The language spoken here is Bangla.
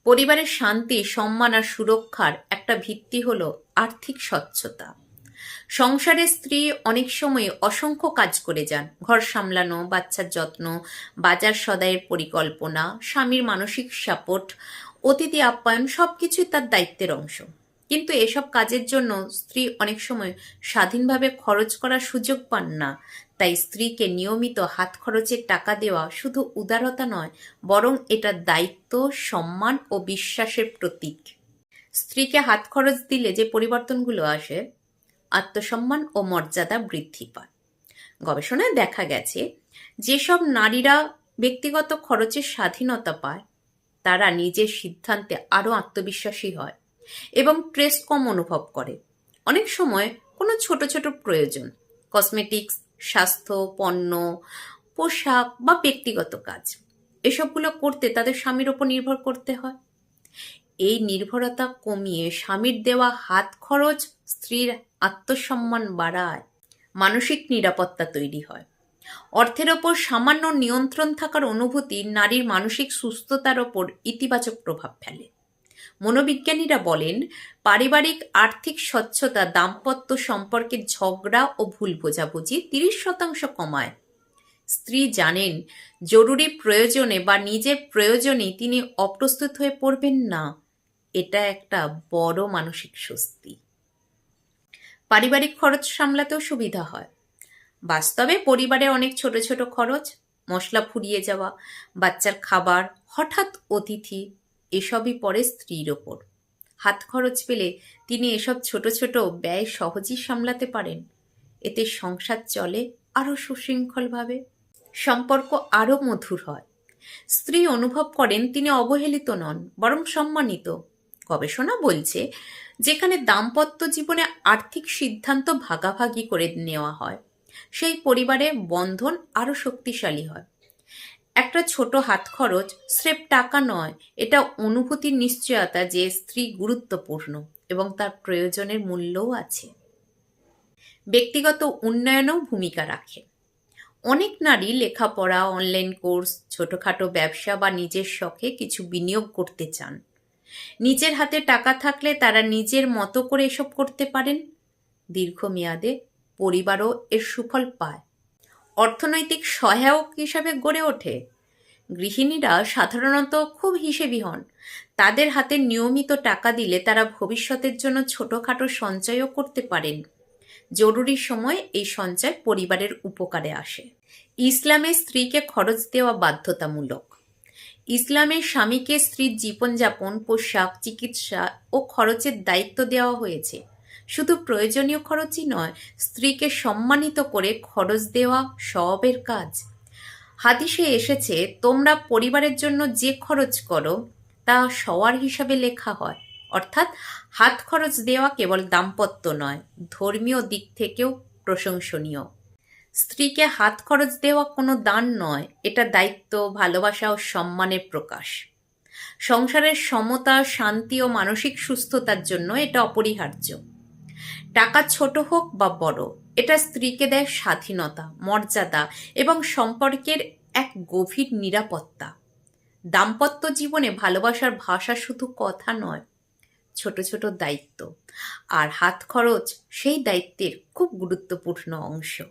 পরিবারের শান্তি, সম্মান আর সুরক্ষার একটা ভিত্তি হলো আর্থিক স্বচ্ছতা। সংসারে স্ত্রী অনেক সময় অসংখ্য কাজ করে যান। ঘর সামলানো, বাচ্চার যত্ন, বাজার সদাইয়ের পরিকল্পনা, স্বামীর মানসিক সাপোর্ট, অতিথি আপ্যায়ন সবকিছুই তার দায়িত্বের অংশ। কিন্তু এসব কাজের জন্য স্ত্রী অনেক সময় স্বাধীনভাবে খরচ করার সুযোগ পান না। তাই স্ত্রীকে নিয়মিত হাত খরচের টাকা দেওয়া শুধু উদারতা নয়, বরং এটা দায়িত্ব, সম্মান ও বিশ্বাসের প্রতীক। স্ত্রীকে হাত খরচ দিলে যে পরিবর্তনগুলো আসে, আত্মসম্মান ও মর্যাদা বৃদ্ধি পায়। গবেষণায় দেখা গেছে, যেসব নারীরা ব্যক্তিগত খরচের স্বাধীনতা পায়, তারা নিজের সিদ্ধান্তে আরও আত্মবিশ্বাসী হয় এবং স্ট্রেস কম অনুভব করে। অনেক সময় কোনো ছোট ছোট প্রয়োজন, কসমেটিক্স, স্বাস্থ্য, পণ্য, পোশাক বা ব্যক্তিগত কাজ, এসবগুলো করতে তাদের স্বামীর ওপর নির্ভর করতে হয়। এই নির্ভরতা কমিয়ে স্বামীর দেওয়া হাত খরচ স্ত্রীর আত্মসম্মান বাড়ায়, মানসিক নিরাপত্তা তৈরি হয়। অর্থের ওপর সামান্য নিয়ন্ত্রণ থাকার অনুভূতি নারীর মানসিক সুস্থতার ওপর ইতিবাচক প্রভাব ফেলে। মনোবিজ্ঞানীরা বলেন, পারিবারিক আর্থিক স্বচ্ছতা দাম্পত্য সম্পর্কের ঝগড়া ও ভুল বোঝাবুঝি 30% কমায়। স্ত্রী জানেন, জরুরি প্রয়োজনে বা নিজের প্রয়োজনে তিনি অপ্রস্তুত হয়ে পড়বেন না। এটা একটা বড় মানসিক স্বস্তি। পারিবারিক খরচ সামলাতেও সুবিধা হয়। বাস্তবে পরিবারে অনেক ছোট ছোট খরচ, মশলা ফুরিয়ে যাওয়া, বাচ্চার খাবার, হঠাৎ অতিথি, এসবই পড়ে স্ত্রীর ওপর। হাত খরচ পেলে তিনি এসব ছোট ছোট ব্যয় সহজেই সামলাতে পারেন। এতে সংসার চলে আরও সুশৃঙ্খলভাবে, সম্পর্ক আরও মধুর হয়। স্ত্রী অনুভব করেন তিনি অবহেলিত নন, বরং সম্মানিত। গবেষণা বলছে, যেখানে দাম্পত্য জীবনে আর্থিক সিদ্ধান্ত ভাগাভাগি করে নেওয়া হয়, সেই পরিবারে বন্ধন আরও শক্তিশালী হয়। একটা ছোট হাত খরচ স্রেফ টাকা নয়, এটা অনুভূতির নিশ্চয়তা যে স্ত্রী গুরুত্বপূর্ণ এবং তার প্রয়োজনের মূল্যও আছে। ব্যক্তিগত উন্নয়নেও ভূমিকা রাখে। অনেক নারী লেখাপড়া, অনলাইন কোর্স, ছোটখাটো ব্যবসা বা নিজের শখে কিছু বিনিয়োগ করতে চান। নিজের হাতে টাকা থাকলে তারা নিজের মতো করে এসব করতে পারেন। দীর্ঘমেয়াদে পরিবারও এর সুফল পায়, অর্থনৈতিক সহায়ক হিসাবে গড়ে ওঠে। গৃহিণীরা সাধারণত খুব হিসেবি হন। তাদের হাতে নিয়মিত টাকা দিলে তারা ভবিষ্যতের জন্য ছোটখাটো সঞ্চয়ও করতে পারেন। জরুরি সময় এই সঞ্চয় পরিবারের উপকারে আসে। ইসলামে স্ত্রীকে খরচ দেওয়া বাধ্যতামূলক। ইসলামে স্বামীকে স্ত্রীর জীবনযাপন, পোশাক, চিকিৎসা ও খরচের দায়িত্ব দেওয়া হয়েছে। শুধু প্রয়োজনীয় খরচই নয়, স্ত্রীকে সম্মানিত করে খরচ দেওয়া সওয়াবের কাজ। হাদিসে এসেছে, তোমরা পরিবারের জন্য যে খরচ করো তা সওয়ার হিসাবে লেখা হয়। অর্থাৎ হাত খরচ দেওয়া কেবল দাম্পত্য নয়, ধর্মীয় দিক থেকেও প্রশংসনীয়। স্ত্রীকে হাত খরচ দেওয়া কোনো দান নয়, এটা দায়িত্ব, ভালোবাসা ও সম্মানের প্রকাশ। সংসারের সমতা, শান্তি ও মানসিক সুস্থতার জন্য এটা অপরিহার্য। টাকা ছোট হোক বা বড়, এটা স্ত্রীকে দেয় স্বাধীনতা, মর্যাদা এবং সম্পর্কের এক গভীর নিরাপত্তা। দাম্পত্য জীবনে ভালোবাসার ভাষা শুধু কথা নয়, ছোট ছোট দায়িত্ব, আর হাত খরচ সেই দায়িত্বের খুব গুরুত্বপূর্ণ অংশ।